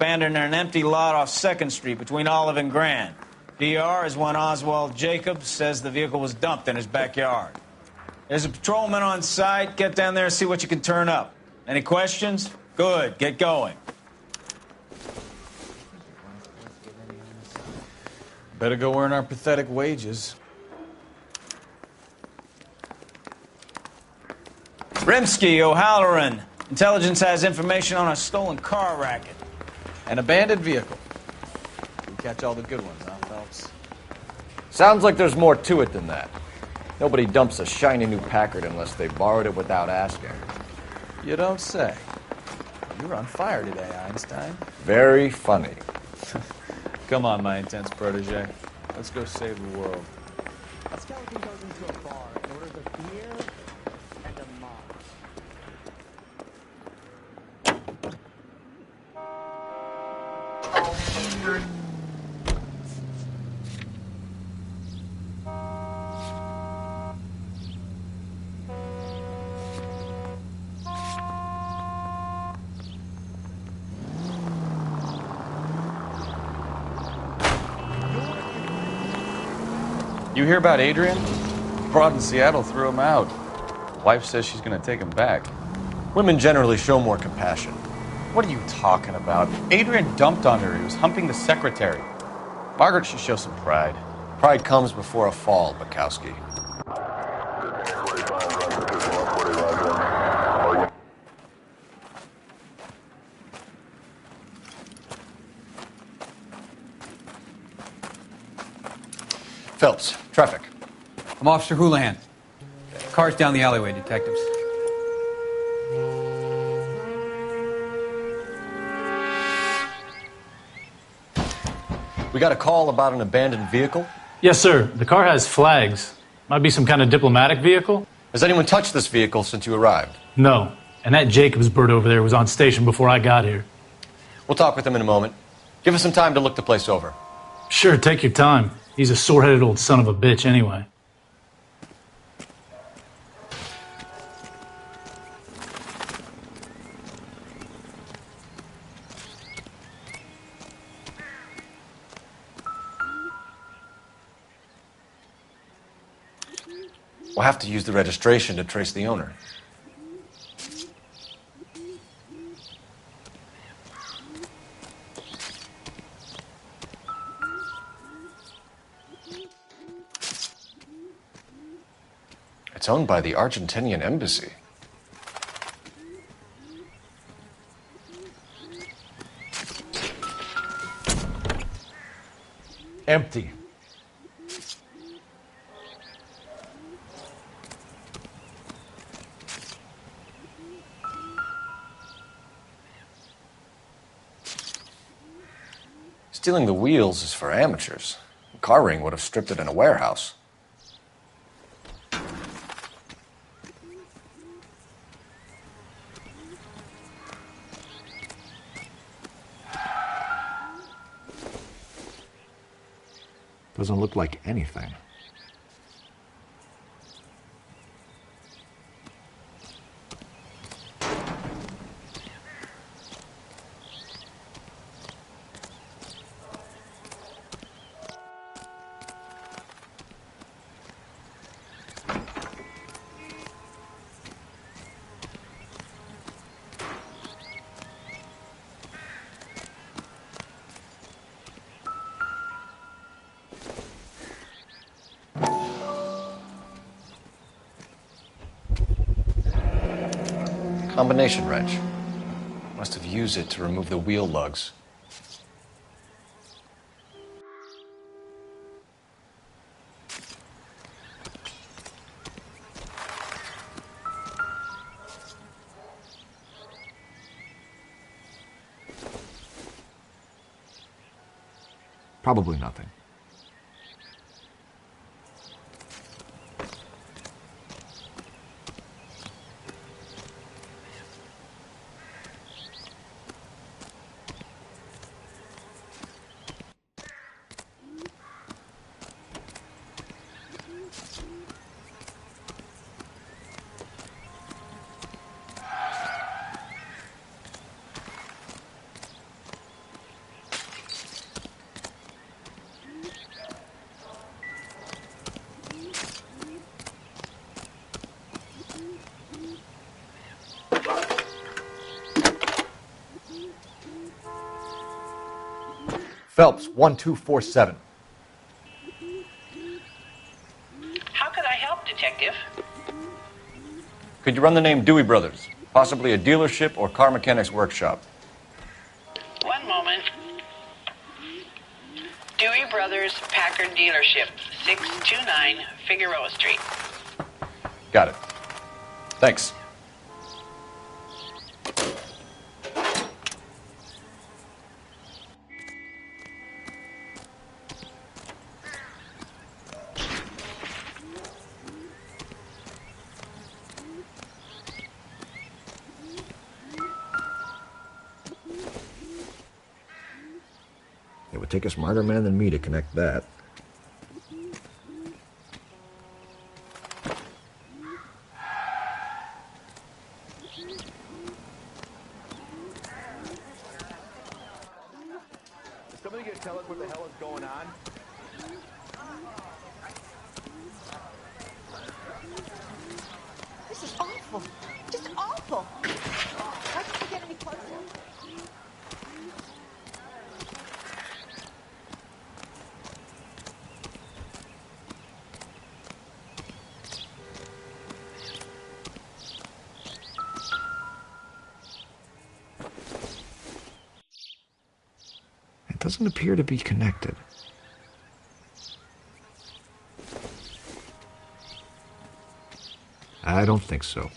abandoned in an empty lot off 2nd Street between Olive and Grand. DR is when Oswald Jacobs says the vehicle was dumped in his backyard. There's a patrolman on site. Get down there and see what you can turn up. Any questions? Good. Get going. Better go earn our pathetic wages. Rimsky, O'Halloran. Intelligence has information on a stolen car racket. An abandoned vehicle. We catch all the good ones, huh, Phelps? Sounds like there's more to it than that. Nobody dumps a shiny new Packard unless they borrowed it without asking. You don't say. You're on fire today, Einstein. Very funny. Come on, my intense protege. Let's go save the world. A skeleton goes into a bar and orders a beer and a mop. You hear about Adrian? Broad in Seattle threw him out. Wife says she's going to take him back. Women generally show more compassion. What are you talking about? Adrian dumped on her. He was humping the secretary. Margaret should show some pride. Pride comes before a fall, Bukowski. Phelps, traffic. I'm Officer Houlihan. Car's down the alleyway, detectives. We got a call about an abandoned vehicle. Yes, sir. The car has flags. Might be some kind of diplomatic vehicle. Has anyone touched this vehicle since you arrived? No. And that Jacobs bird over there was on station before I got here. We'll talk with him in a moment. Give us some time to look the place over. Sure, take your time. He's a sore-headed old son of a bitch anyway. We'll have to use the registration to trace the owner. It's owned by the Argentinian embassy. Empty. Stealing the wheels is for amateurs. A car ring would have stripped it in a warehouse. Doesn't look like anything. Combination wrench. Must have used it to remove the wheel lugs. Probably nothing. Phelps, 1247. How could I help, Detective? Could you run the name Dewey Brothers? Possibly a dealership or car mechanic's workshop. One moment. Dewey Brothers Packard Dealership, 629 Figueroa Street. Got it. Thanks. It would take a smarter man than me to connect that. Somebody gonna tell us what the hell is going on? This is awful. Just awful. Why can't we get any closer? It doesn't appear to be connected. I don't think so.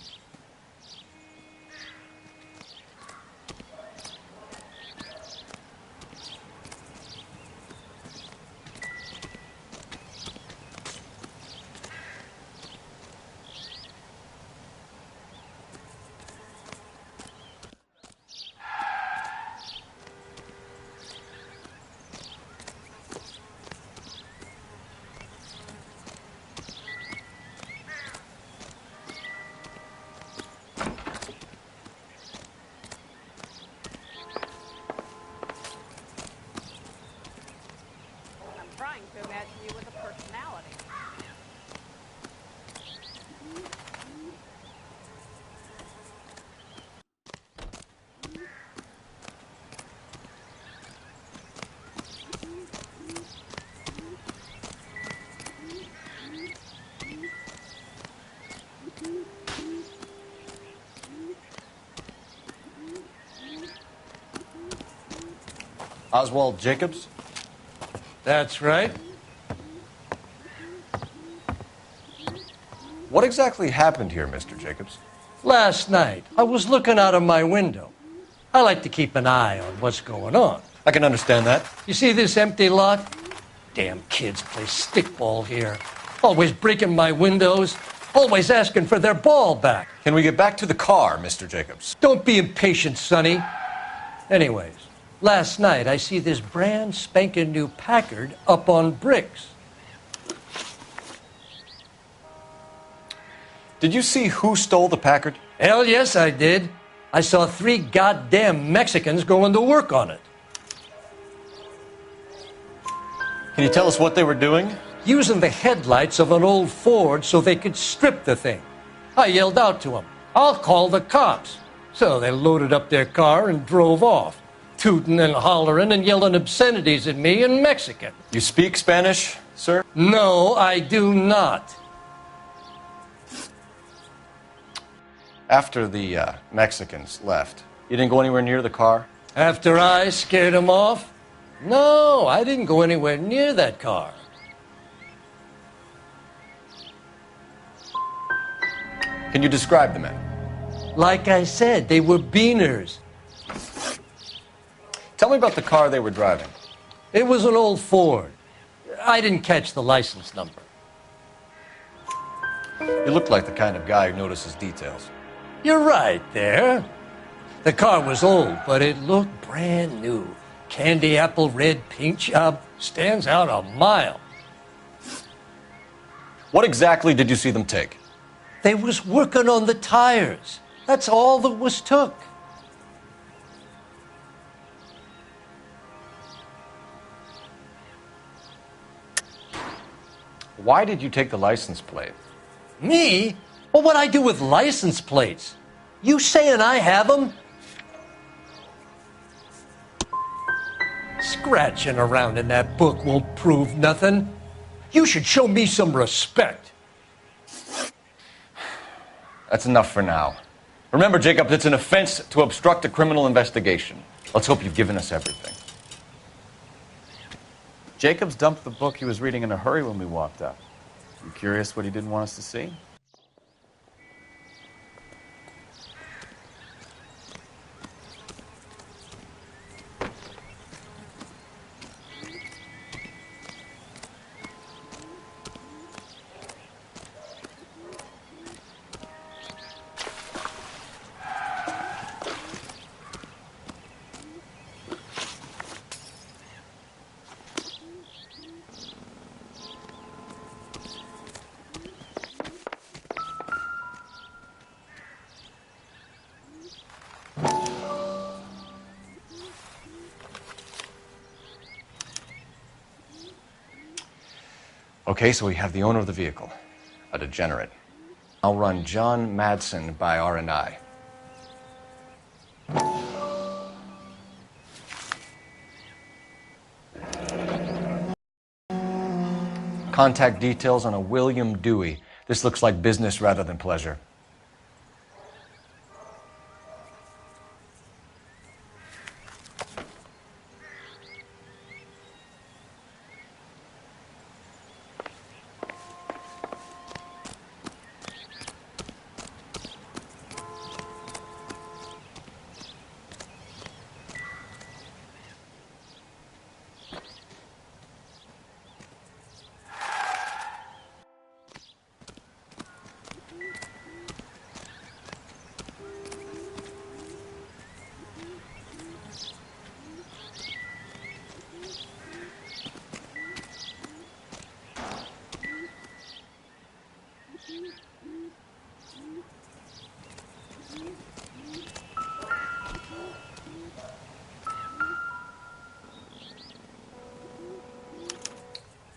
Trying to imagine you with a personality. Oswald Jacobs? That's right. What exactly happened here, Mr. Jacobs? Last night, I was looking out of my window. I like to keep an eye on what's going on. I can understand that. You see this empty lot? Damn kids play stickball here. Always breaking my windows, always asking for their ball back. Can we get back to the car, Mr. Jacobs? Don't be impatient, Sonny. Anyways, last night I see this brand spanking new Packard up on bricks. Did you see who stole the Packard? Hell yes, I did. I saw 3 goddamn Mexicans going to work on it. Can you tell us what they were doing? Using the headlights of an old Ford so they could strip the thing. I yelled out to them, "I'll call the cops." So they loaded up their car and drove off, tooting and hollering and yelling obscenities at me in Mexican. You speak Spanish, sir? No, I do not. After the Mexicans left, you didn't go anywhere near the car? After I scared them off? No, I didn't go anywhere near that car. Can you describe the men? Like I said, they were beaners. Tell me about the car they were driving. It was an old Ford. I didn't catch the license number. You look like the kind of guy who notices details. You're right there. The car was old, but it looked brand new. Candy apple red paint job stands out a mile. What exactly did you see them take? They was working on the tires. That's all that was took. Why did you take the license plate? Me? Well, what'd I do with license plates? You saying I have them? scratching around in that book won't prove nothing. You should show me some respect. That's enough for now. Remember, Jacob, it's an offense to obstruct a criminal investigation. Let's hope you've given us everything. Jacobs dumped the book he was reading in a hurry when we walked up. You curious what he didn't want us to see? Okay, so we have the owner of the vehicle, a degenerate. I'll run John Madsen by R&I. Contact details on a William Dewey. This looks like business rather than pleasure.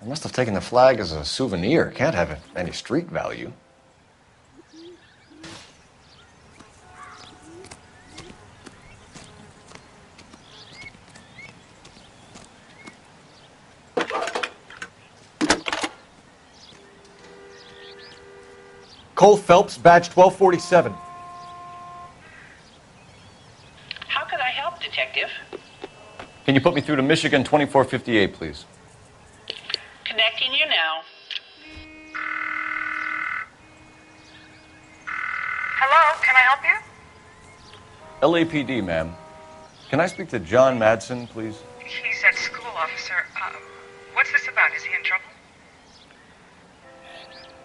I must have taken the flag as a souvenir. Can't have any street value. Cole Phelps, badge 1247. How could I help, Detective? Can you put me through to Michigan 2458, please? Connecting you now. Hello, can I help you? LAPD, ma'am. Can I speak to John Madsen, please? He's at school, officer. What's this about? Is he in trouble?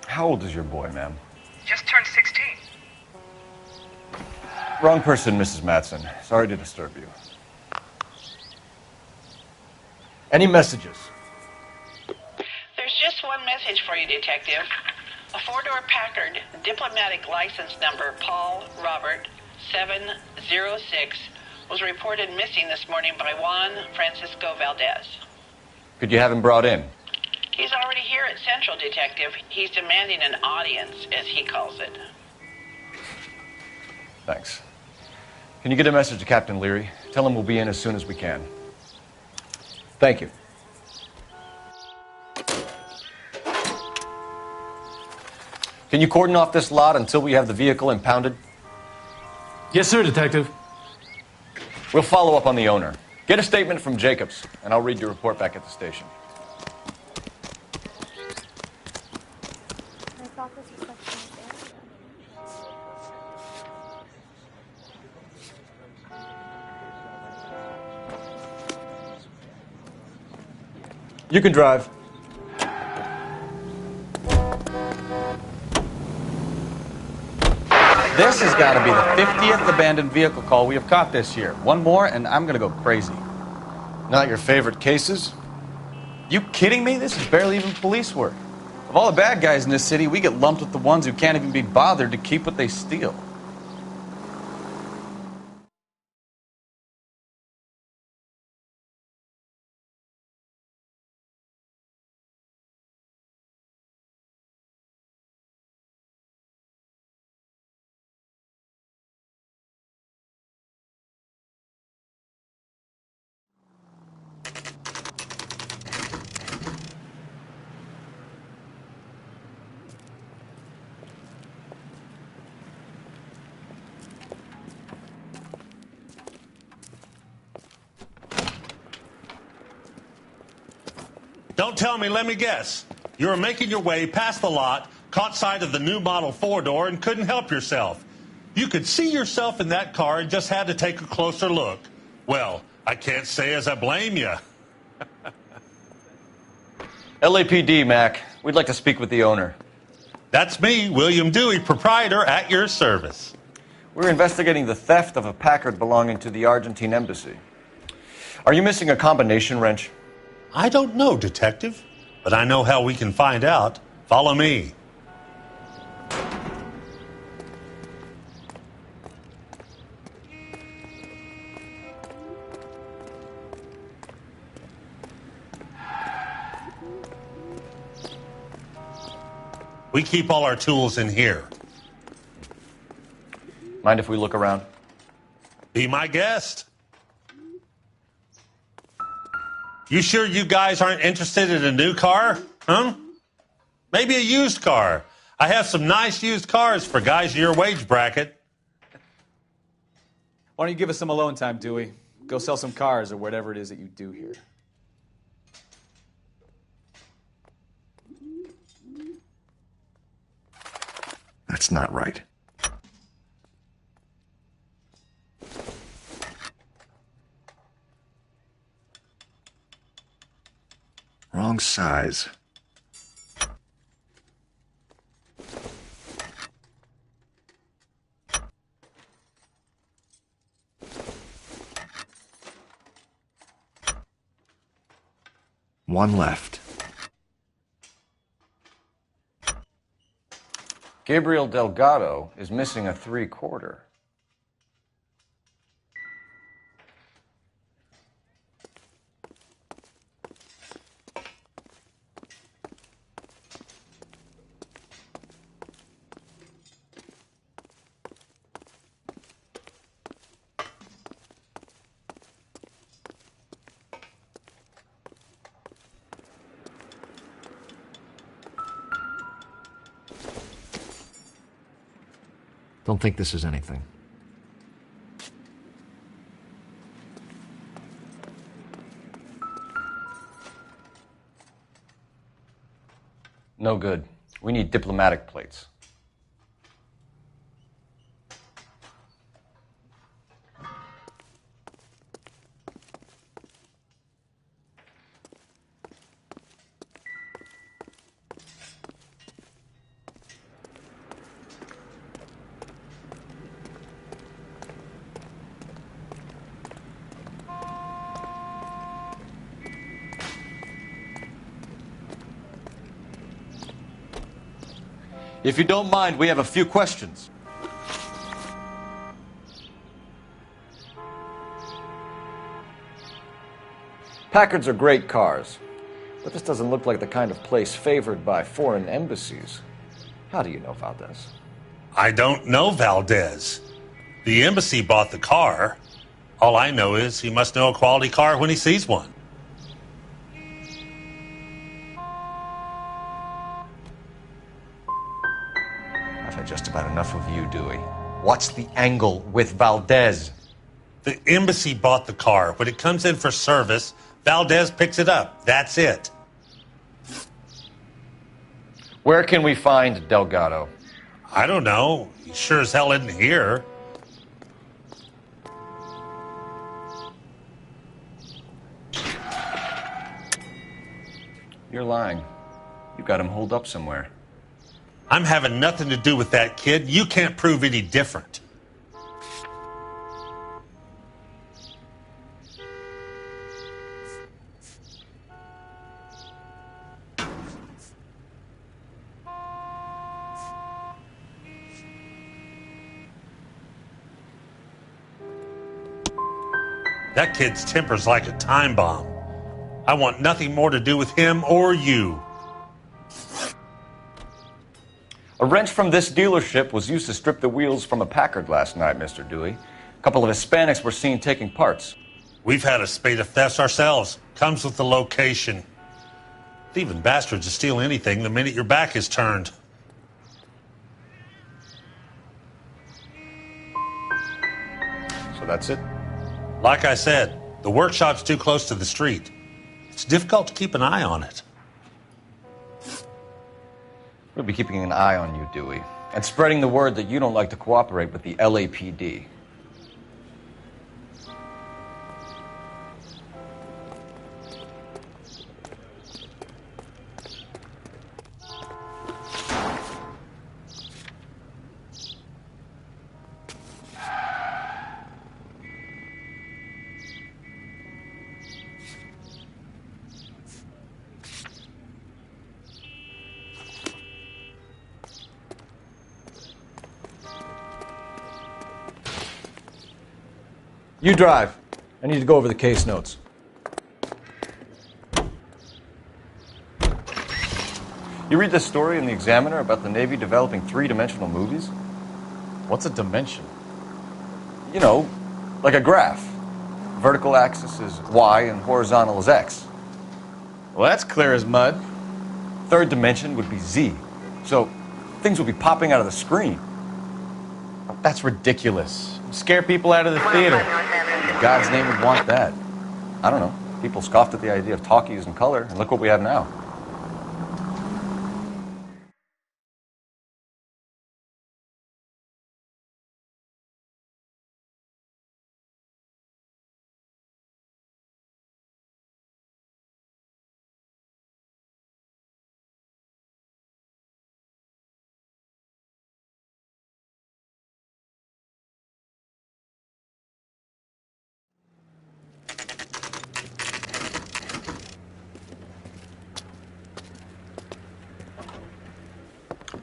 How old is your boy, ma'am? Just turned 16. Wrong person, Mrs. Madsen. Sorry to disturb you. Any messages? There's just one message for you, Detective. A four-door Packard, diplomatic license number Paul Robert 706, was reported missing this morning by Juan Francisco Valdez. Could you have him brought in? He's already here at Central, Detective. He's demanding an audience, as he calls it. Thanks. Can you get a message to Captain Leary? Tell him we'll be in as soon as we can. Thank you. Can you cordon off this lot until we have the vehicle impounded? Yes, sir, Detective. We'll follow up on the owner. Get a statement from Jacobs, and I'll read your report back at the station. I thought this was such a nice area. You can drive. This has got to be the 50th abandoned vehicle call we have caught this year. One more, and I'm going to go crazy. Not your favorite cases? You kidding me? This is barely even police work. Of all the bad guys in this city, we get lumped with the ones who can't even be bothered to keep what they steal. Don't tell me, let me guess. You were making your way past the lot, caught sight of the new model four-door, and couldn't help yourself. You could see yourself in that car and just had to take a closer look. Well, I can't say as I blame you. LAPD, Mac. We'd like to speak with the owner. That's me, William Dewey, proprietor, at your service. We're investigating the theft of a Packard belonging to the Argentine embassy. Are you missing a combination wrench? I don't know, Detective, but I know how we can find out. Follow me. We keep all our tools in here. Mind if we look around? Be my guest. You sure you guys aren't interested in a new car? Huh? Maybe a used car. I have some nice used cars for guys in your wage bracket. Why don't you give us some alone time, Dewey? Go sell some cars or whatever it is that you do here. That's not right. Wrong size. One left. Gabriel Delgado is missing a 3/4. Don't think this is anything. No good. We need diplomatic plates. If you don't mind, we have a few questions. Packards are great cars, but this doesn't look like the kind of place favored by foreign embassies. How do you know Valdez? I don't know Valdez. The embassy bought the car. All I know is he must know a quality car when he sees one. I've had just about enough of you, Dewey. What's the angle with Valdez? The embassy bought the car. When it comes in for service, Valdez picks it up. That's it. Where can we find Delgado? I don't know. He sure as hell isn't here. You're lying. You got him holed up somewhere. I'm having nothing to do with that kid. You can't prove any different. That kid's temper's like a time bomb. I want nothing more to do with him or you. A wrench from this dealership was used to strip the wheels from a Packard last night, Mr. Dewey. A couple of Hispanics were seen taking parts. We've had a spate of thefts ourselves. Comes with the location. Thieving bastards will steal anything the minute your back is turned. So that's it? Like I said, the workshop's too close to the street. It's difficult to keep an eye on it. We'll be keeping an eye on you, Dewey, and spreading the word that you don't like to cooperate with the LAPD. You drive. I need to go over the case notes. You read this story in the Examiner about the Navy developing three-dimensional movies? What's a dimension? You know, like a graph. Vertical axis is Y and horizontal is X. Well, that's clear as mud. Third dimension would be Z. So things would be popping out of the screen. That's ridiculous. Scare people out of the theater. In God's name would want that. I don't know. People scoffed at the idea of talkies in color, and look what we have now.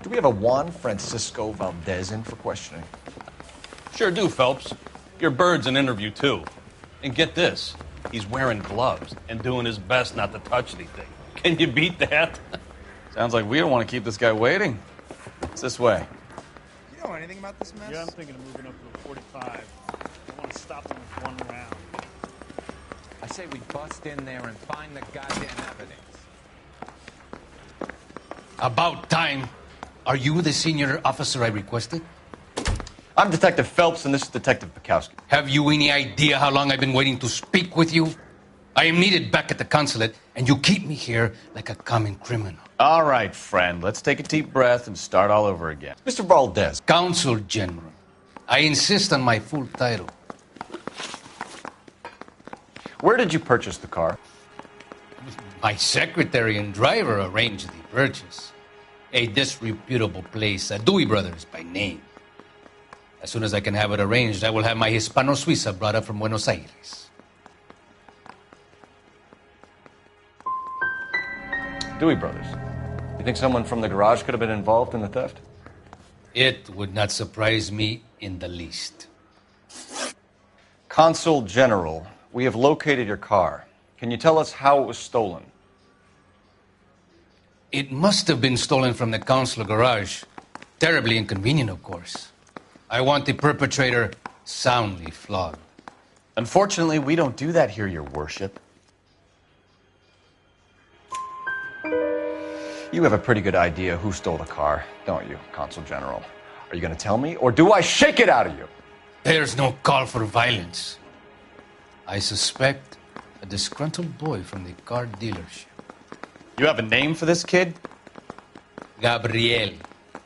Do we have a Juan Francisco Valdez in for questioning? Sure do, Phelps. Your bird's an interview, too. And get this, he's wearing gloves and doing his best not to touch anything. Can you beat that? Sounds like we don't want to keep this guy waiting. It's this way. You know anything about this mess? Yeah, I'm thinking of moving up to a 45. I want to stop them with one round. I say we bust in there and find the goddamn evidence. About time. Are you the senior officer I requested? I'm Detective Phelps, and this is Detective Bukowski. Have you any idea how long I've been waiting to speak with you? I am needed back at the consulate, and you keep me here like a common criminal. All right, friend. Let's take a deep breath and start all over again. Mr. Valdez. Consul General. I insist on my full title. Where did you purchase the car? My secretary and driver arranged the purchase. A disreputable place, Dewey Brothers by name. As soon as I can have it arranged, I will have my Hispano Suiza brought up from Buenos Aires. Dewey Brothers. You think someone from the garage could have been involved in the theft? It would not surprise me in the least. Consul General, we have located your car. Can you tell us how it was stolen? It must have been stolen from the consular garage. Terribly inconvenient, of course. I want the perpetrator soundly flogged. Unfortunately, we don't do that here, Your Worship. You have a pretty good idea who stole the car, don't you, Consul General? Are you going to tell me, or do I shake it out of you? There's no call for violence. I suspect a disgruntled boy from the car dealership. You have a name for this kid? Gabriel,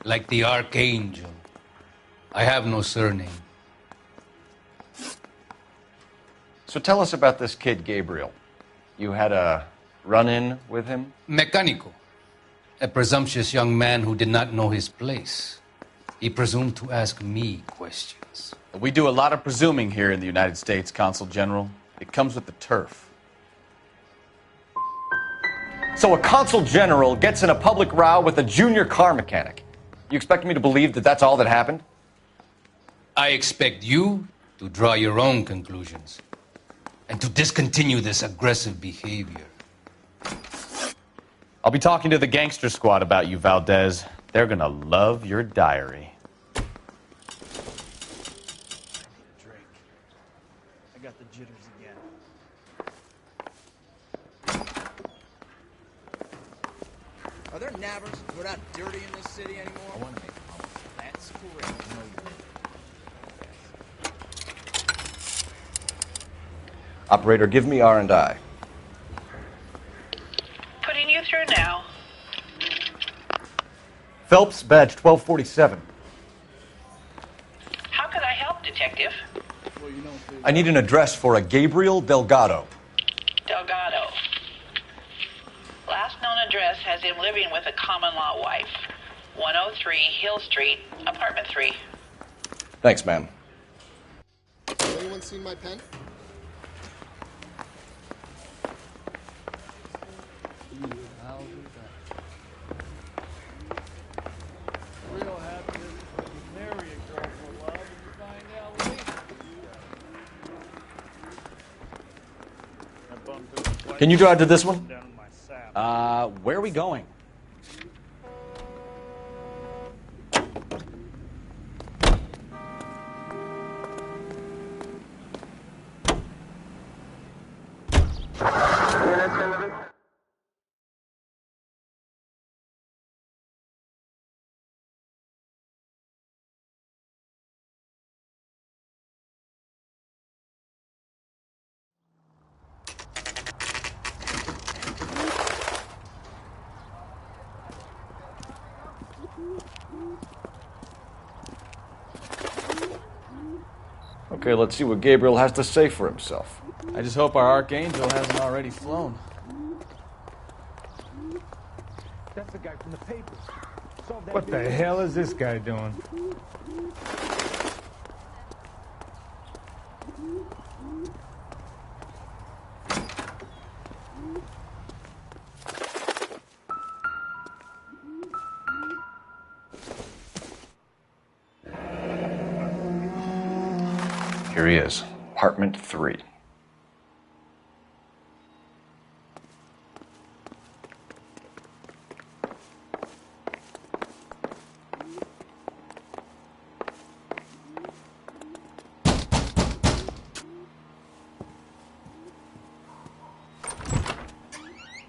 like the archangel. I have no surname. So tell us about this kid, Gabriel. You had a run-in with him? Mecánico. A presumptuous young man who did not know his place. He presumed to ask me questions. We do a lot of presuming here in the United States, Consul General. It comes with the turf. So a Consul General gets in a public row with a junior car mechanic. You expect me to believe that that's all that happened? I expect you to draw your own conclusions and to discontinue this aggressive behavior. I'll be talking to the gangster squad about you, Valdez. They're gonna love your diary. Drake. I got the jitters again. Are there nabbers? We're not dirty in this city anymore. I want to make That's correct. Operator, give me R&I. through now. Phelps, badge 1247. How could I help, Detective? I need an address for a Gabriel Delgado. Delgado. Last known address has him living with a common-law wife. 103 Hill Street, apartment 3. Thanks, ma'am. Has anyone seen my pen? Real happiness is when you marry a girl for love and you find out later. I bumped into twice. Can you drive to this one? Down in my sap. Where are we going? Okay, let's see what Gabriel has to say for himself. I just hope our archangel hasn't already flown. That's the guy from the papers. Solve that What the hell is this guy doing? Here he is, apartment 3.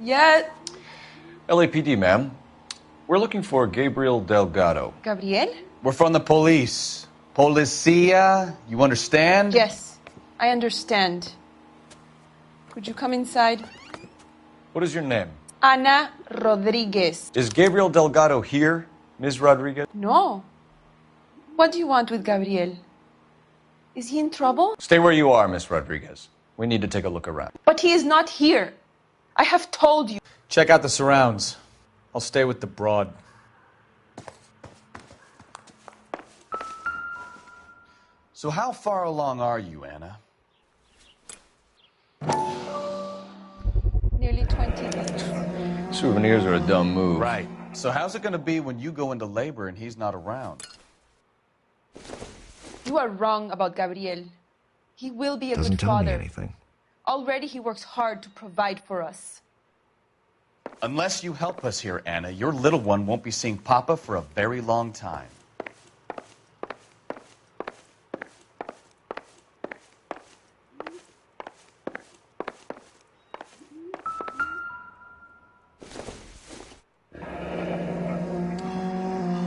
Yeah. LAPD, ma'am. We're looking for Gabriel Delgado. Gabriel? We're from the police. Policia, you understand? Yes, I understand. Could you come inside? What is your name? Ana Rodriguez. Is Gabriel Delgado here, Ms. Rodriguez? No. What do you want with Gabriel? Is he in trouble? Stay where you are, Ms. Rodriguez. We need to take a look around. But he is not here. I have told you. Check out the surrounds. I'll stay with the broad. So how far along are you, Anna? Nearly 20 weeks. Souvenirs are a dumb move. Right. So how's it going to be when you go into labor and he's not around? You are wrong about Gabriel. He will be a Doesn't good tell me father. anything. Already he works hard to provide for us. Unless you help us here, Anna, your little one won't be seeing Papa for a very long time.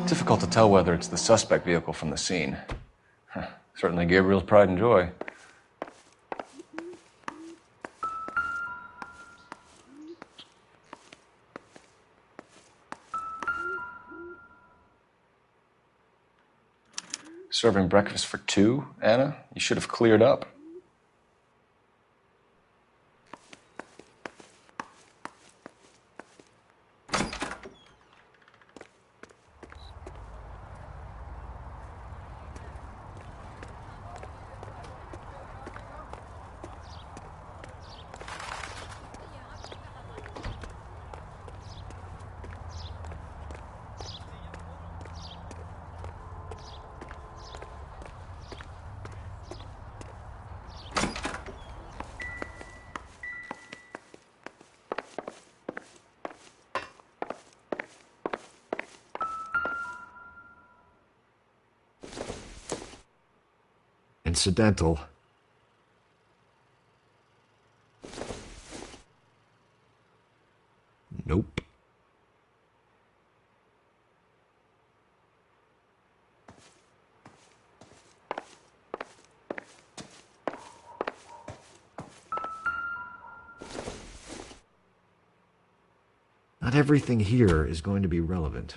Difficult to tell whether it's the suspect vehicle from the scene. Certainly Gabriel's pride and joy. Serving breakfast for 2, Anna? You should have cleared up. Incidental. Nope. Not everything here is going to be relevant.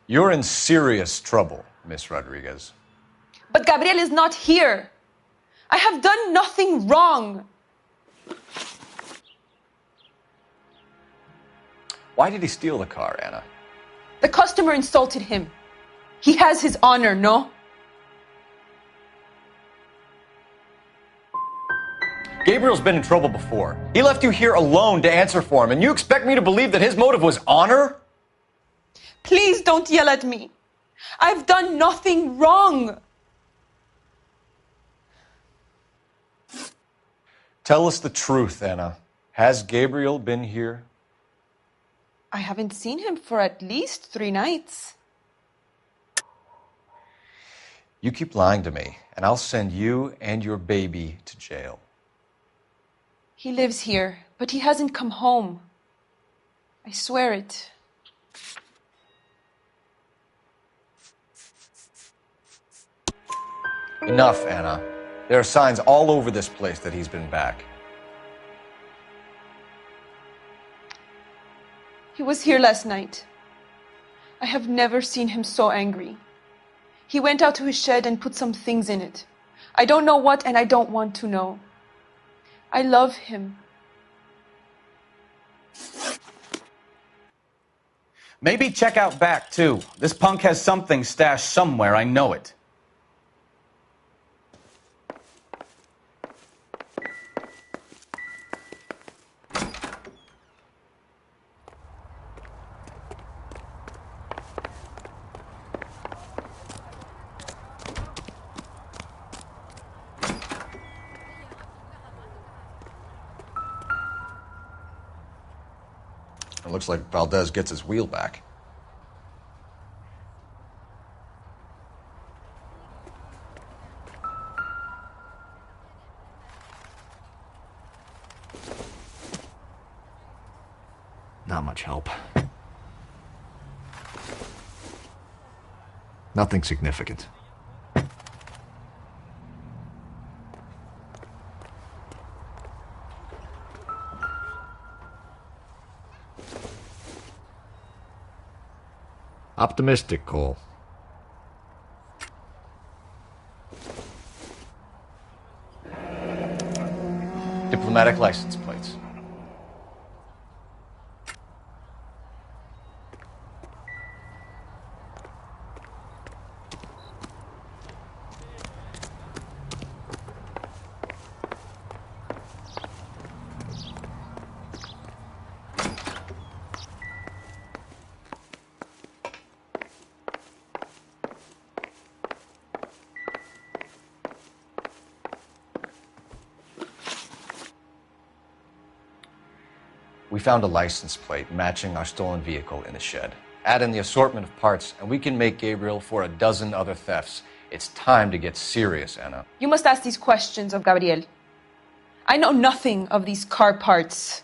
You're in serious trouble, Miss Rodriguez. But Gabriel is not here. I have done nothing wrong. Why did he steal the car, Anna? The customer insulted him. He has his honor, no? Gabriel's been in trouble before. He left you here alone to answer for him, and you expect me to believe that his motive was honor? Please don't yell at me. I've done nothing wrong. Tell us the truth, Anna. Has Gabriel been here? I haven't seen him for at least 3 nights. You keep lying to me, and I'll send you and your baby to jail. He lives here, but he hasn't come home. I swear it. Enough, Anna. There are signs all over this place that he's been back. He was here last night. I have never seen him so angry. He went out to his shed and put some things in it. I don't know what, and I don't want to know. I love him. Maybe check out back, too. This punk has something stashed somewhere, I know it. It looks like Valdez gets his wheel back. Not much help. Nothing significant. Optimistic, Cole. Diplomatic license plates. We found a license plate matching our stolen vehicle in the shed. Add in the assortment of parts, and we can make Gabriel for a dozen other thefts. It's time to get serious, Anna. You must ask these questions of Gabriel. I know nothing of these car parts.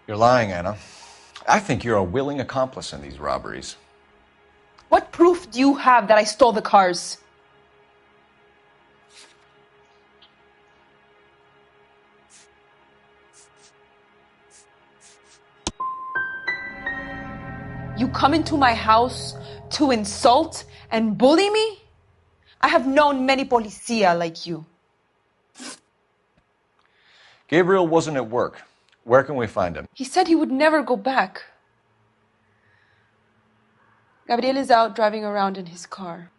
You're lying, Anna. I think you're a willing accomplice in these robberies. What proof do you have that I stole the cars? You come into my house to insult and bully me? I have known many policia like you. Gabriel wasn't at work. Where can we find him? He said he would never go back. Gabriel is out driving around in his car.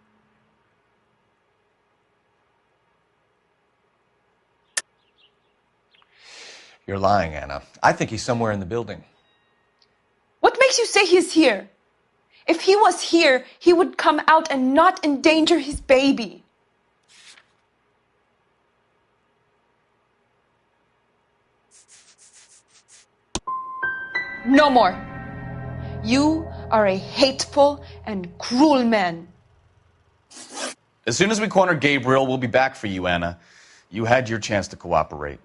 You're lying, Anna. I think he's somewhere in the building. What makes you say he's here? If he was here, he would come out and not endanger his baby. No more. You are a hateful and cruel man. As soon as we corner Gabriel, we'll be back for you, Anna. You had your chance to cooperate.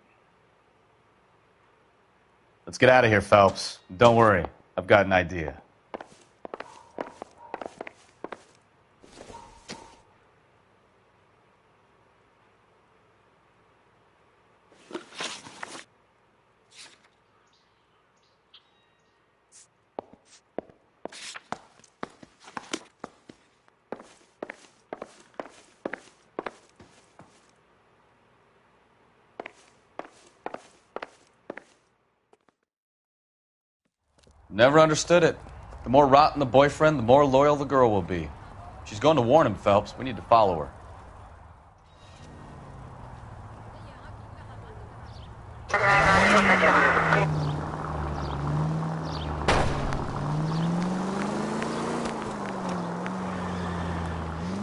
Let's get out of here, Phelps. Don't worry, I've got an idea. Never understood it. The more rotten the boyfriend, the more loyal the girl will be. She's going to warn him, Phelps. We need to follow her.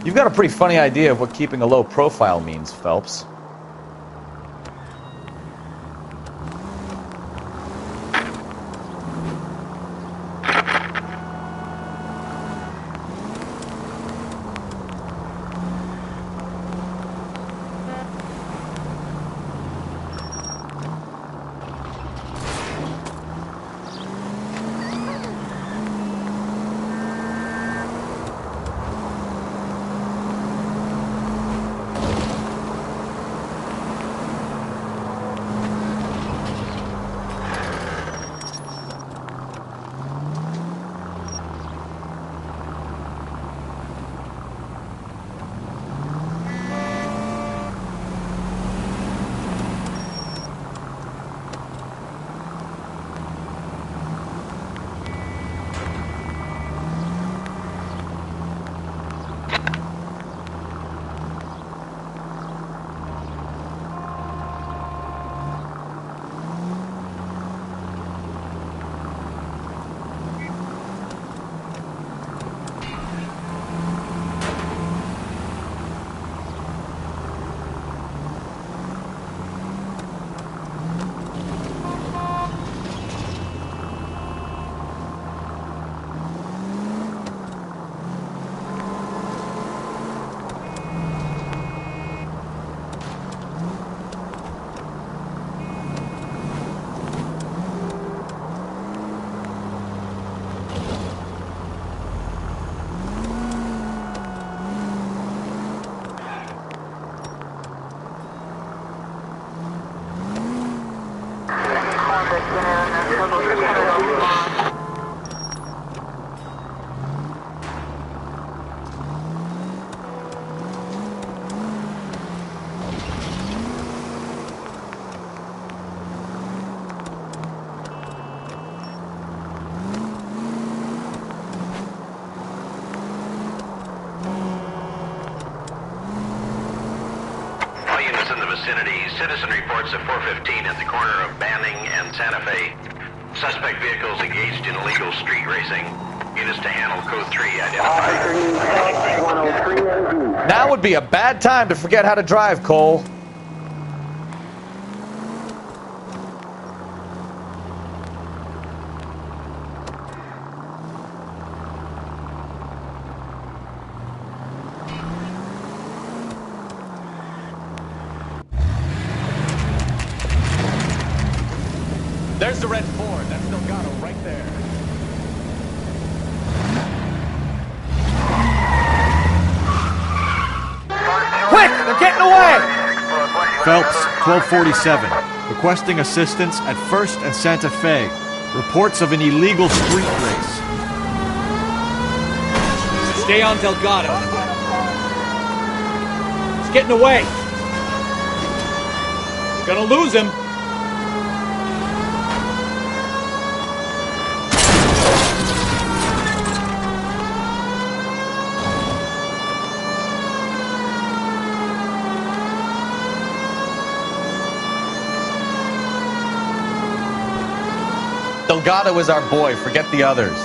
You've got a pretty funny idea of what keeping a low profile means, Phelps. Citizen reports at 415 at the corner of Banning and Santa Fe. Suspect vehicles engaged in illegal street racing. Units to handle code 3 identified. Now would be a bad time to forget how to drive, Cole. There's the red Ford. That's Delgado right there. Quick! They're getting away! Phelps, 1247. Requesting assistance at 1st and Santa Fe. Reports of an illegal street race. Stay on Delgado. He's getting away. Gonna lose him. Delgado is our boy. Forget the others.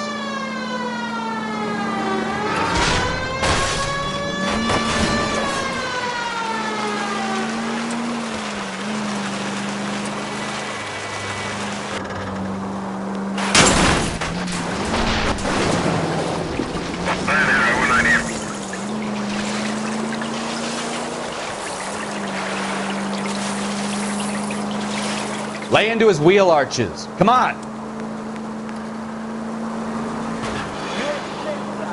Lay into his wheel arches. Come on.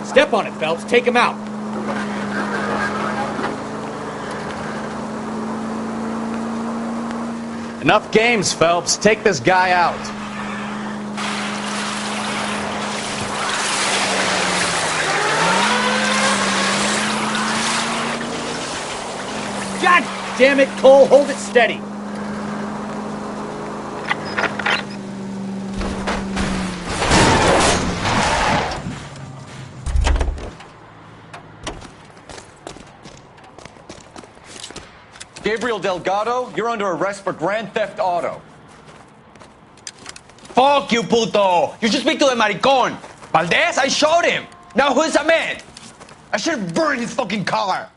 Step on it, Phelps. Take him out. Enough games, Phelps. Take this guy out. God damn it, Cole. Hold it steady. Gabriel Delgado, you're under arrest for Grand Theft Auto. Fuck you, puto! You should speak to the maricón! Valdez, I showed him! Now who's the man? I should have burned his fucking car!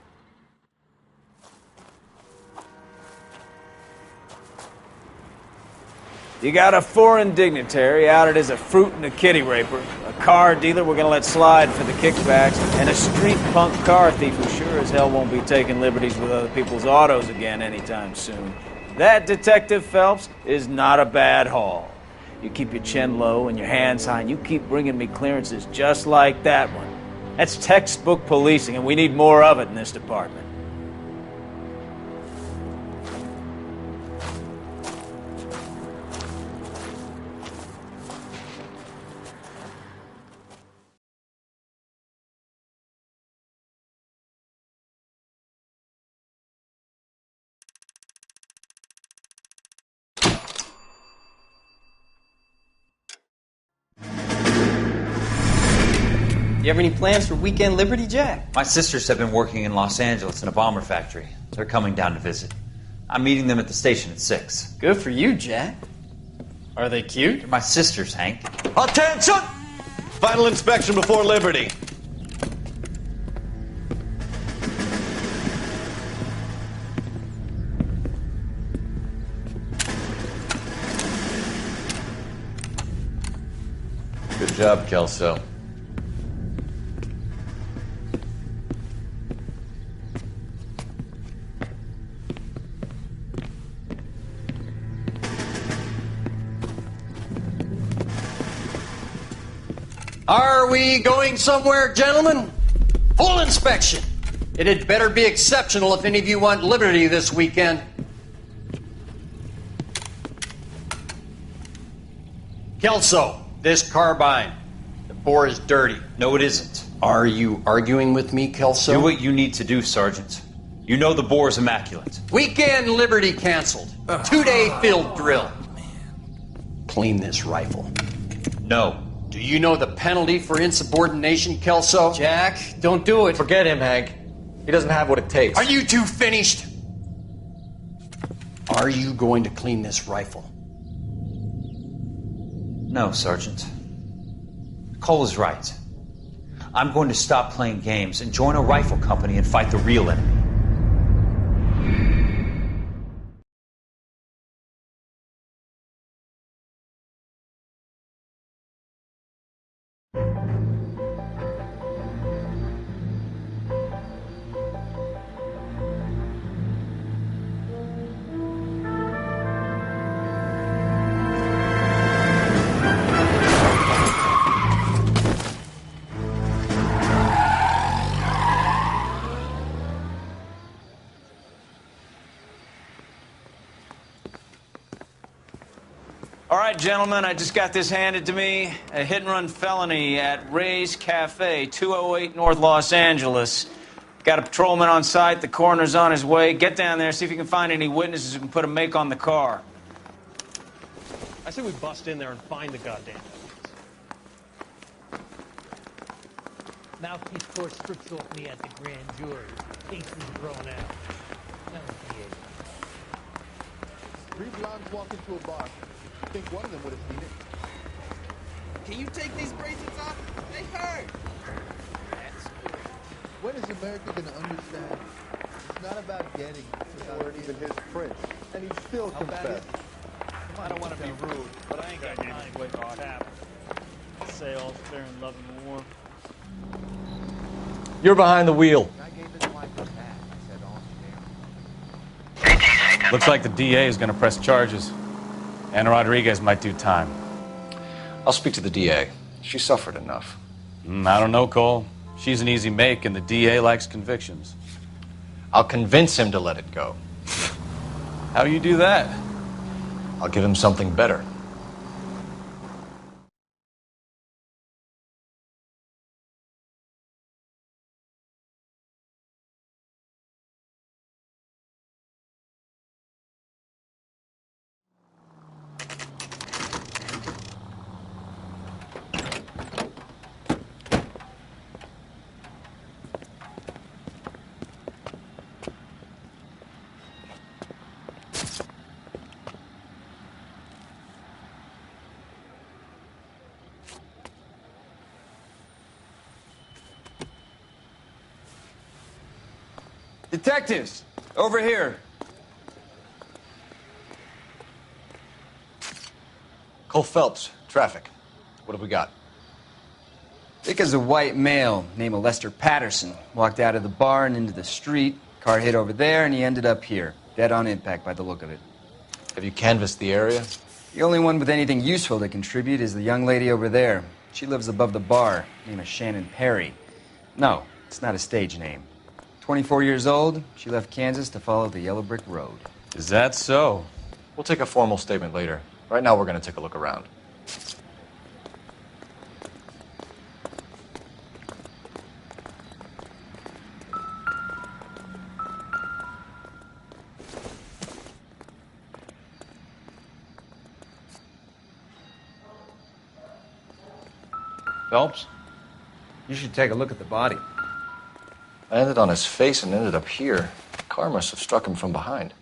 You got a foreign dignitary outed as a fruit and a kitty raper, a car dealer we're gonna let slide for the kickbacks, and a street punk car thief who sure as hell won't be taking liberties with other people's autos again anytime soon. That, Detective Phelps, is not a bad haul. You keep your chin low and your hands high, and you keep bringing me clearances just like that one. That's textbook policing, and we need more of it in this department. You have any plans for Weekend Liberty, Jack? My sisters have been working in Los Angeles in a bomber factory. They're coming down to visit. I'm meeting them at the station at 6. Good for you, Jack. Are they cute? They're my sisters, Hank. Attention! Final inspection before Liberty. Good job, Kelso. Are we going somewhere, gentlemen? Full inspection. It had better be exceptional if any of you want liberty this weekend. Kelso, this carbine. The bore is dirty. No, it isn't. Are you arguing with me, Kelso? Do what you need to do, Sergeant. You know the bore is immaculate. Weekend liberty canceled. 2-day field drill. Clean this rifle. No. Do you know the penalty for insubordination, Kelso? Jack, don't do it. Forget him, Hank. He doesn't have what it takes. Are you two finished? Are you going to clean this rifle? No, Sergeant. Cole is right. I'm going to stop playing games and join a rifle company and fight the real enemy. All right, gentlemen, I just got this handed to me. A hit-and-run felony at Ray's Cafe, 208 North Los Angeles. Got a patrolman on site. The coroner's on his way. Get down there, see if you can find any witnesses who can put a make on the car. I say we bust in there and find the goddamn evidence. Mouthpiece court strips off me at the grand jury. Case is thrown out. That was the end. 3 blondes walk into a bar. I think one of them would have seen it. Can you take these bracelets off? They hurt. That's good. When is America going to understand? It's not about getting. It's about even his prince. And he still confessed. I don't want to be rude, but I ain't got time to wait for what happened. Say all's fair in love and war. You're behind the wheel. Looks like the DA is going to press charges. And Rodriguez might do time. I'll speak to the DA. She suffered enough. I don't know, Cole. She's an easy make, and the DA likes convictions. I'll convince him to let it go. How do you do that? I'll give him something better. Detectives, over here. Cole Phelps, traffic. What have we got? Dick is a white male named Lester Patterson. Walked out of the bar and into the street. Car hit over there, and he ended up here. Dead on impact by the look of it. Have you canvassed the area? The only one with anything useful to contribute is the young lady over there. She lives above the bar. Name is Shannon Perry. No, it's not a stage name. 24 years old, she left Kansas to follow the Yellow Brick Road. Is that so? We'll take a formal statement later. Right now, we're going to take a look around. Phelps, you should take a look at the body. I landed on his face and ended up here. The car must have struck him from behind.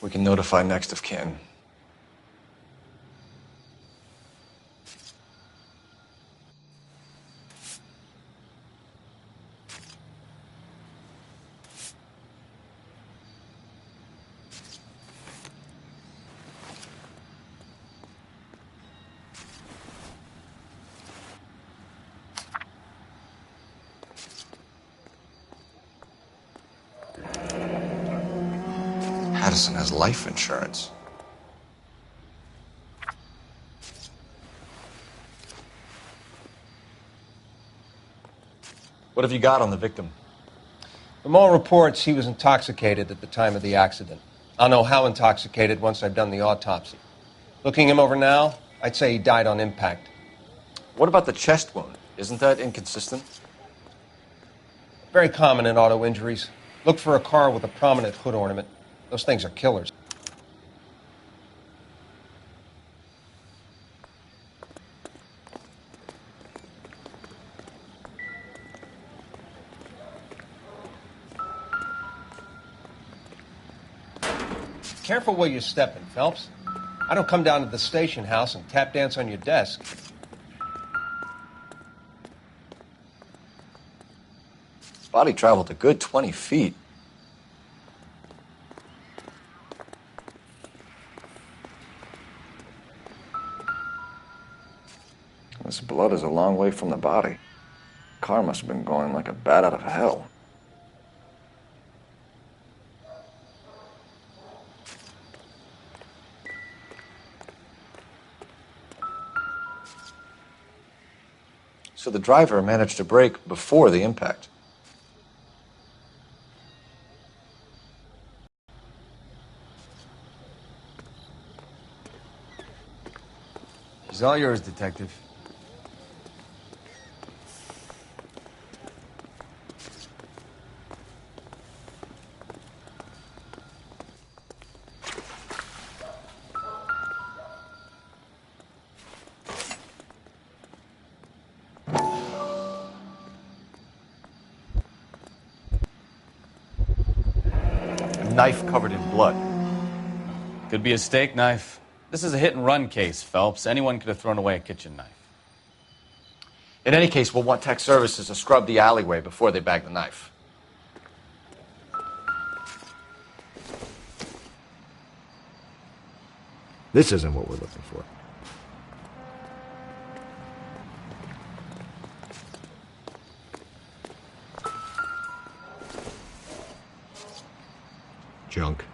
We can notify next of kin. Addison has life insurance. What have you got on the victim? From all reports, he was intoxicated at the time of the accident. I'll know how intoxicated once I've done the autopsy. Looking him over now, I'd say he died on impact. What about the chest wound? Isn't that inconsistent? Very common in auto injuries. Look for a car with a prominent hood ornament. Those things are killers. Careful where you're stepping, Phelps. I don't come down to the station house and tap dance on your desk. Body traveled a good 20 feet. This blood is a long way from the body. Car must have been going like a bat out of hell. So the driver managed to brake before the impact. She's all yours, Detective. A knife covered in blood. Could be a steak knife. This is a hit-and-run case, Phelps. Anyone could have thrown away a kitchen knife. In any case, we'll want tech services to scrub the alleyway before they bag the knife. This isn't what we're looking for. Junk.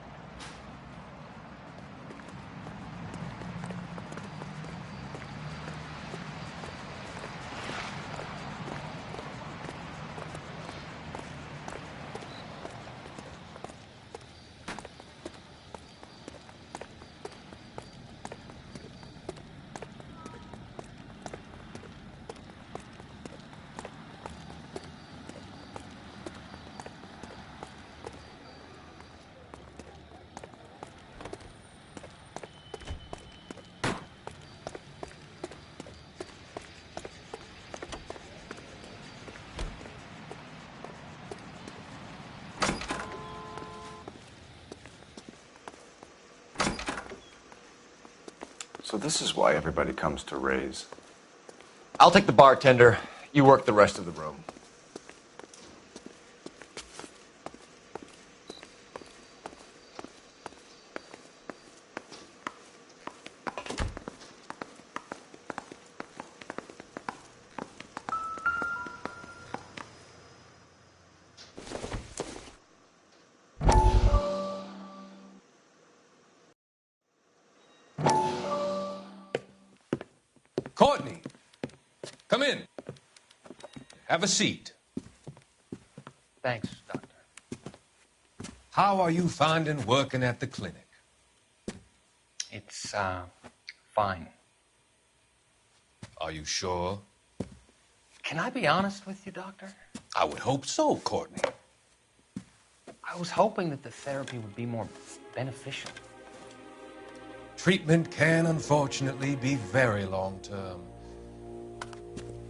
So this is why everybody comes to Ray's. I'll take the bartender. You work the rest of the room. Courtney, come in. Have a seat. Thanks, Doctor. How are you finding working at the clinic? It's, fine. Are you sure? Can I be honest with you, Doctor? I would hope so, Courtney. I was hoping that the therapy would be more beneficial. Treatment can, unfortunately, be very long-term.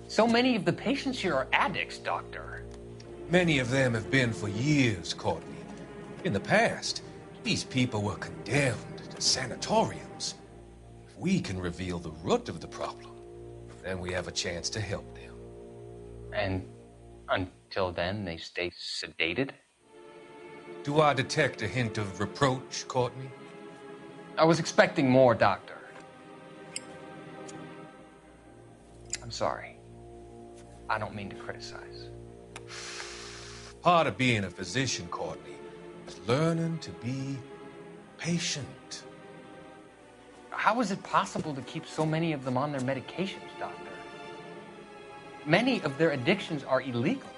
So many of the patients here are addicts, Doctor. Many of them have been for years, Courtney. In the past, these people were condemned to sanatoriums. If we can reveal the root of the problem, then we have a chance to help them. And until then, they stay sedated? Do I detect a hint of reproach, Courtney? I was expecting more, Doctor. I'm sorry. I don't mean to criticize. Part of being a physician, Courtney, is learning to be patient. How is it possible to keep so many of them on their medications, Doctor? Many of their addictions are illegal.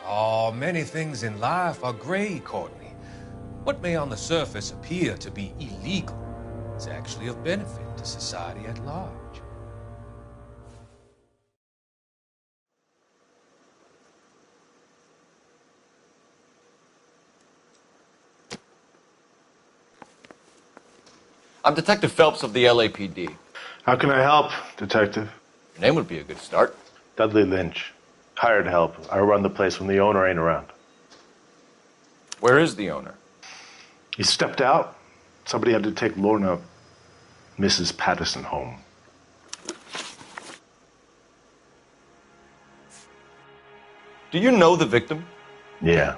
Oh, many things in life are gray, Courtney. What may on the surface appear to be illegal is actually of benefit to society at large. I'm Detective Phelps of the LAPD. How can I help, Detective? Your name would be a good start. Dudley Lynch. Hired help. I run the place when the owner ain't around. Where is the owner? He stepped out. Somebody had to take Lorna, Mrs. Patterson, home. Do you know the victim? Yeah.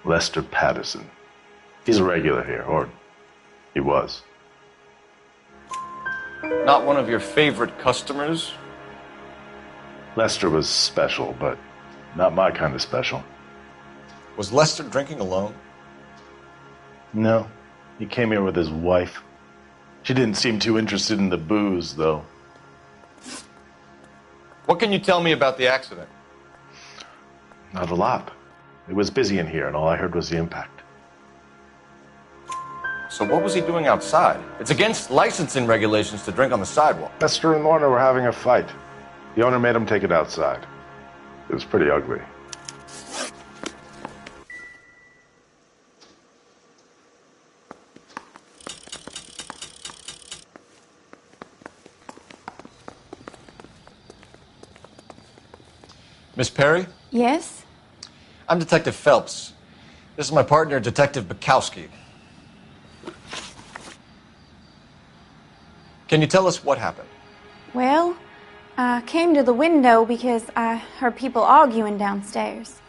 Lester Patterson. He's a regular here, or he was. Not one of your favorite customers? Lester was special, but not my kind of special. Was Lester drinking alone? No. He came here with his wife. She didn't seem too interested in the booze, though. What can you tell me about the accident? Not a lot. It was busy in here, and all I heard was the impact. So what was he doing outside? It's against licensing regulations to drink on the sidewalk. Lester and Lorna were having a fight. The owner made him take it outside. It was pretty ugly. Miss Perry? Yes? I'm Detective Phelps. This is my partner, Detective Bukowski. Can you tell us what happened? Well, I came to the window because I heard people arguing downstairs.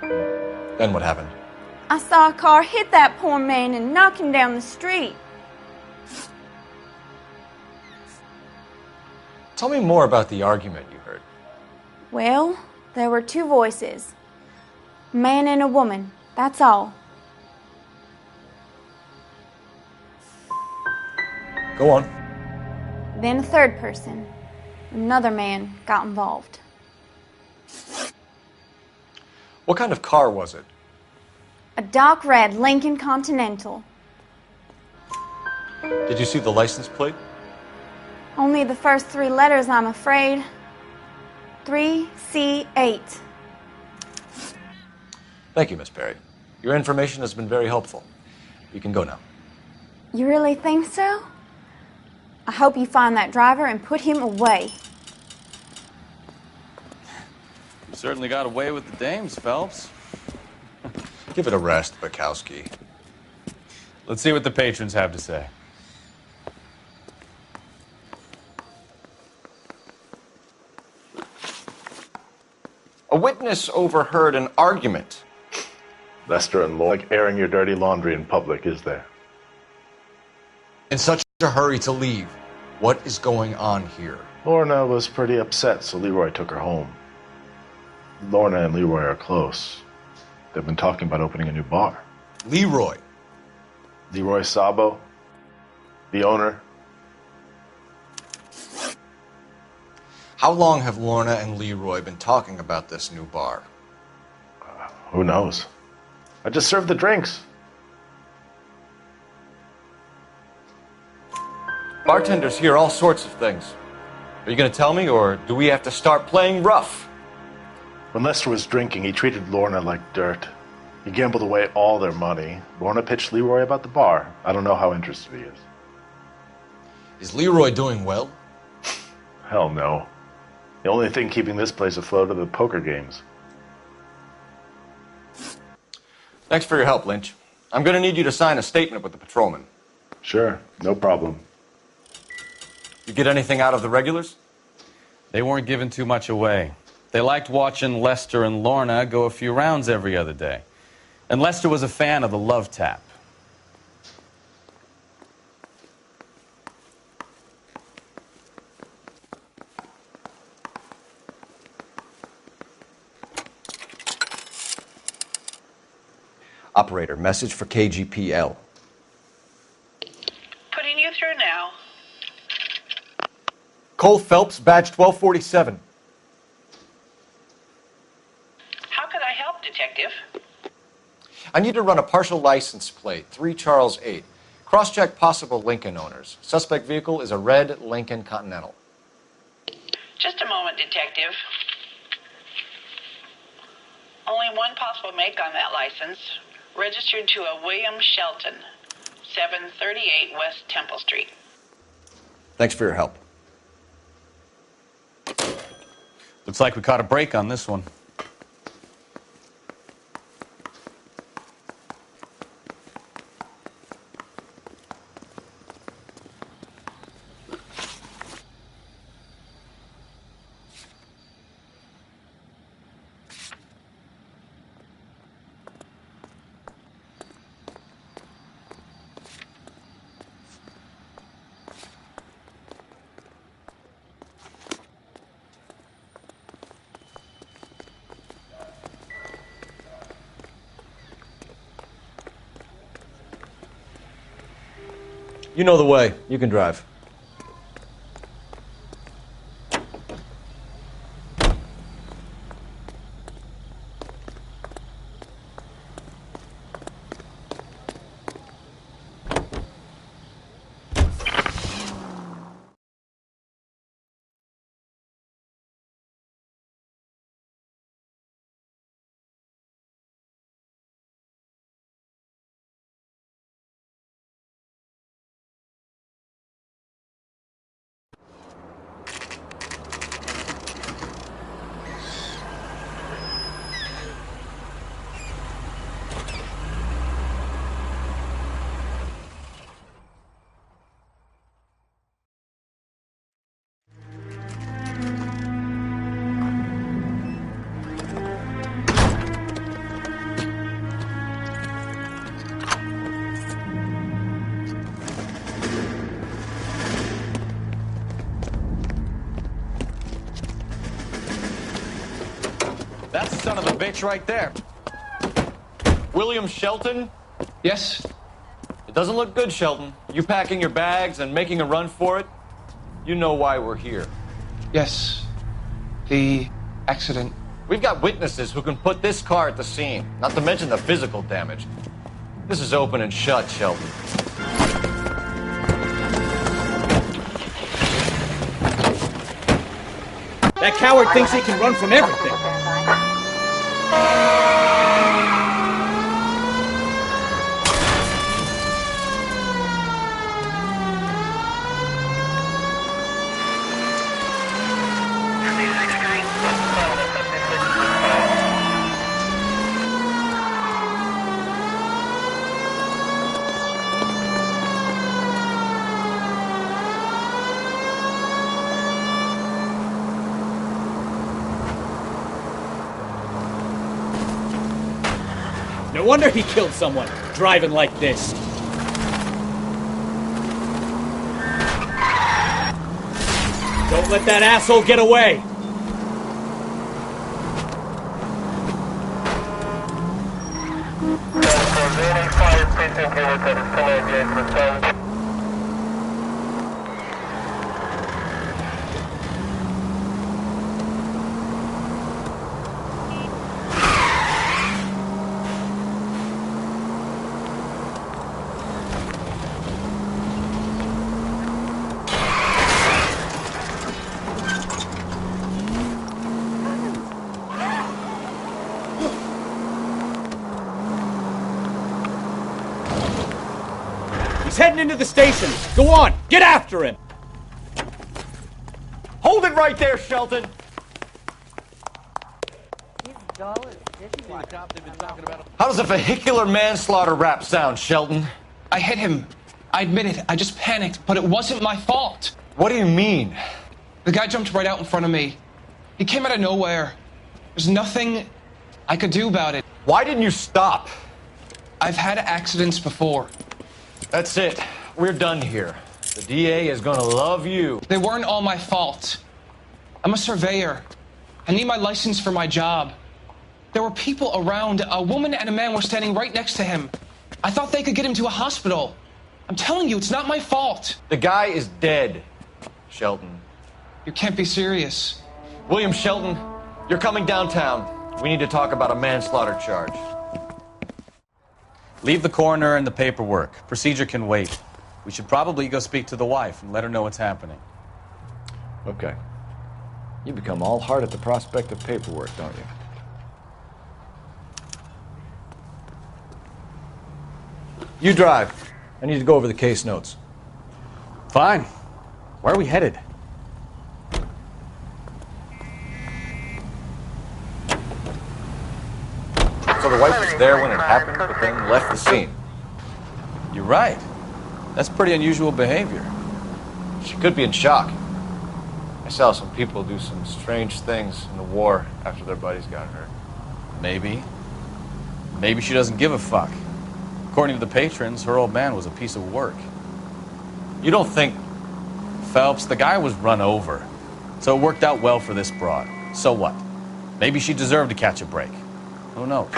Then what happened? I saw a car hit that poor man and knock him down the street. Tell me more about the argument you heard. Well, there were two voices. A man and a woman, that's all. Go on. Then a third person, another man, got involved. What kind of car was it? A dark red Lincoln Continental. Did you see the license plate? Only the first three letters, I'm afraid. 3C8. Thank you, Miss Perry. Your information has been very helpful. You can go now. You really think so? I hope you find that driver and put him away. You certainly got away with the dames, Phelps. Give it a rest, Bukowski. Let's see what the patrons have to say. A witness overheard an argument. Lester and Lloyd, like airing your dirty laundry in public, is there? In such a hurry to leave. What is going on here? Lorna was pretty upset, so Leroy took her home. Lorna and Leroy are close. They've been talking about opening a new bar. Leroy? Leroy Sabo, the owner. How long have Lorna and Leroy been talking about this new bar? Who knows? I just served the drinks. Bartenders hear all sorts of things. Are you going to tell me, or do we have to start playing rough? When Lester was drinking, he treated Lorna like dirt. He gambled away all their money. Lorna pitched Leroy about the bar. I don't know how interested he is. Is Leroy doing well? Hell no. The only thing keeping this place afloat are the poker games. Thanks for your help, Lynch. I'm going to need you to sign a statement with the patrolman. Sure, no problem. You get anything out of the regulars? They weren't giving too much away. They liked watching Lester and Lorna go a few rounds every other day. And Lester was a fan of the love tap. Operator, message for KGPL. Putting you through now. Cole Phelps, badge 1247. How could I help, Detective? I need to run a partial license plate, 3 Charles 8. Cross-check possible Lincoln owners. Suspect vehicle is a red Lincoln Continental. Just a moment, Detective. Only one possible make on that license. Registered to a William Shelton, 738 West Temple Street. Thanks for your help. Looks like we caught a break on this one. You know the way. You can drive. Son of a bitch right there. William Shelton? Yes? It doesn't look good, Shelton. You packing your bags and making a run for it? You know why we're here. Yes. The accident. We've got witnesses who can put this car at the scene, not to mention the physical damage. This is open and shut, Shelton. That coward thinks he can run from everything. No wonder he killed someone, driving like this. Don't let that asshole get away! He's heading into the station. Go on, get after him. Hold it right there, Shelton. How does a vehicular manslaughter rap sound, Shelton? I hit him. I admit it. I just panicked, but it wasn't my fault. What do you mean? The guy jumped right out in front of me. He came out of nowhere. There's nothing I could do about it. Why didn't you stop? I've had accidents before. That's it. We're done here. The DA is gonna love you. They weren't all my fault. I'm a surveyor. I need my license for my job. There were people around. A woman and a man were standing right next to him. I thought they could get him to a hospital. I'm telling you, it's not my fault. The guy is dead, Shelton. You can't be serious. William Shelton, you're coming downtown. We need to talk about a manslaughter charge. Leave the coroner and the paperwork. Procedure can wait. We should probably go speak to the wife and let her know what's happening. Okay. You become all heart at the prospect of paperwork, don't you? You drive. I need to go over the case notes. Fine. Where are we headed? So the wife was there when it happened, but then left the scene. You're right. That's pretty unusual behavior. She could be in shock. I saw some people do some strange things in the war after their buddies got hurt. Maybe. Maybe she doesn't give a fuck. According to the patrons, her old man was a piece of work. You don't think... Phelps, the guy was run over. So it worked out well for this broad. So what? Maybe she deserved to catch a break. Who knows?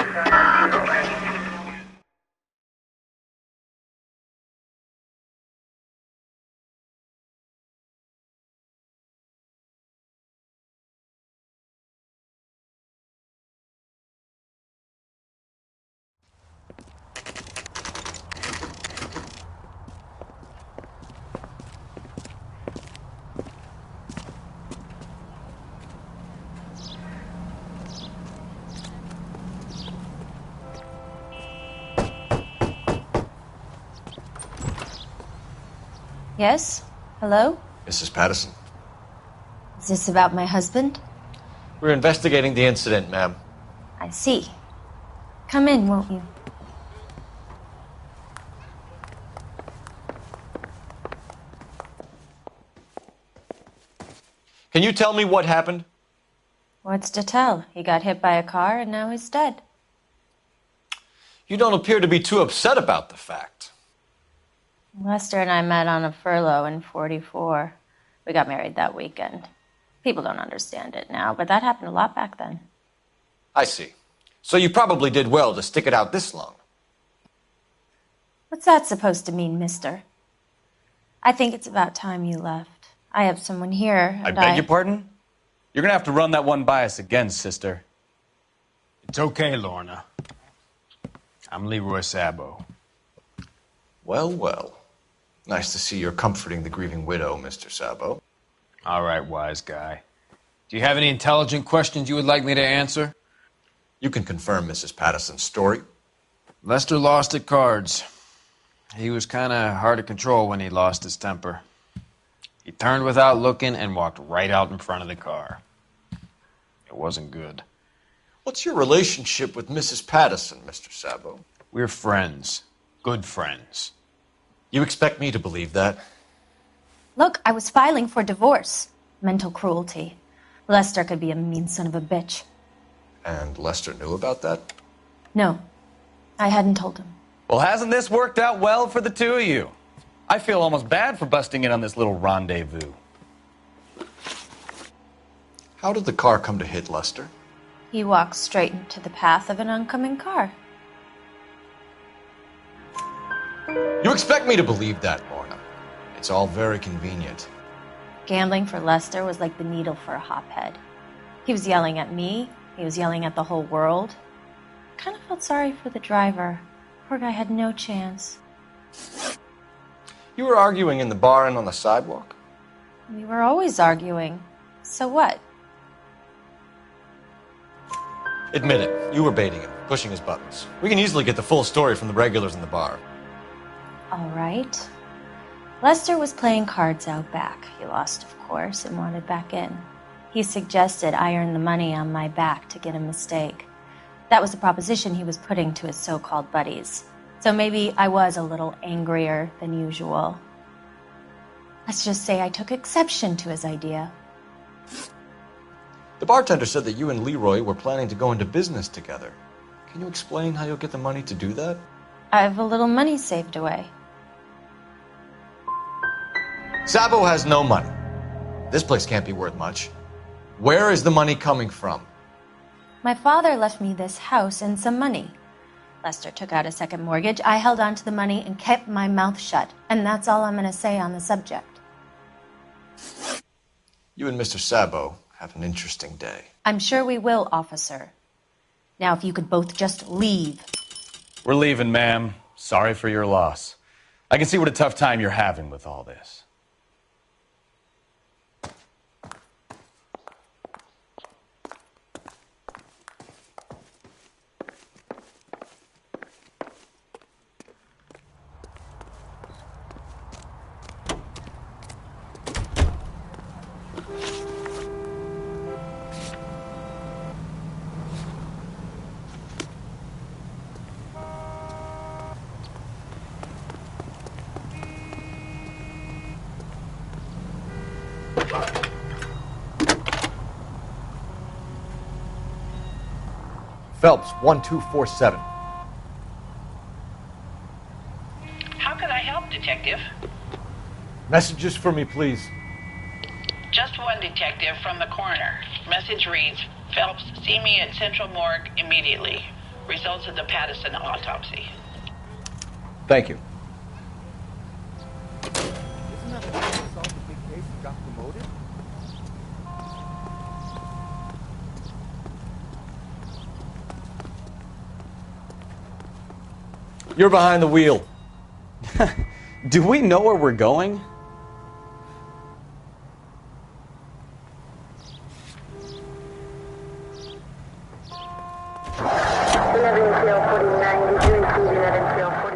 Yes? Hello? Mrs. Patterson. Is this about my husband? We're investigating the incident, ma'am. I see. Come in, won't you? Can you tell me what happened? What's to tell? He got hit by a car and now he's dead. You don't appear to be too upset about the fact. Lester and I met on a furlough in '44. We got married that weekend. People don't understand it now, but that happened a lot back then. I see. So you probably did well to stick it out this long. What's that supposed to mean, mister? I think it's about time you left. I have someone here, I and beg your pardon? You're gonna have to run that one by us again, sister. It's okay, Lorna. I'm Leroy Sabo. Well, well. Nice to see you're comforting the grieving widow, Mr. Sabo. All right, wise guy. Do you have any intelligent questions you would like me to answer? You can confirm Mrs. Patterson's story. Lester lost at cards. He was kind of hard to control when he lost his temper. He turned without looking and walked right out in front of the car. It wasn't good. What's your relationship with Mrs. Patterson, Mr. Sabo? We're friends. Good friends. You expect me to believe that? Look, I was filing for divorce. Mental cruelty. Lester could be a mean son of a bitch. And Lester knew about that? No, I hadn't told him. Well, hasn't this worked out well for the two of you? I feel almost bad for busting in on this little rendezvous. How did the car come to hit Lester? He walked straight into the path of an oncoming car. You expect me to believe that, Lorna? It's all very convenient. Gambling for Lester was like the needle for a hophead. He was yelling at me. He was yelling at the whole world. I kind of felt sorry for the driver. Poor guy had no chance. You were arguing in the bar and on the sidewalk? We were always arguing. So what? Admit it. You were baiting him, pushing his buttons. We can easily get the full story from the regulars in the bar. All right. Lester was playing cards out back. He lost, of course, and wanted back in. He suggested I earn the money on my back to get a mistake. That was the proposition he was putting to his so-called buddies. So maybe I was a little angrier than usual. Let's just say I took exception to his idea. The bartender said that you and Leroy were planning to go into business together. Can you explain how you'll get the money to do that? I have a little money saved away. Sabo has no money. This place can't be worth much. Where is the money coming from? My father left me this house and some money. Lester took out a second mortgage. I held on to the money and kept my mouth shut. And that's all I'm going to say on the subject. You and Mr. Sabo have an interesting day. I'm sure we will, officer. Now, if you could both just leave. We're leaving, ma'am. Sorry for your loss. I can see what a tough time you're having with all this. Phelps, 1247. How can I help, Detective? Messages for me, please. Just one detective from the coroner. Message reads, Phelps, see me at Central Morgue immediately. Results of the Patterson autopsy. Thank you. Isn't that the guy who solved the big case and got promoted? You're behind the wheel. Do we know where we're going? We have infield 49. Did you receive that infield 49?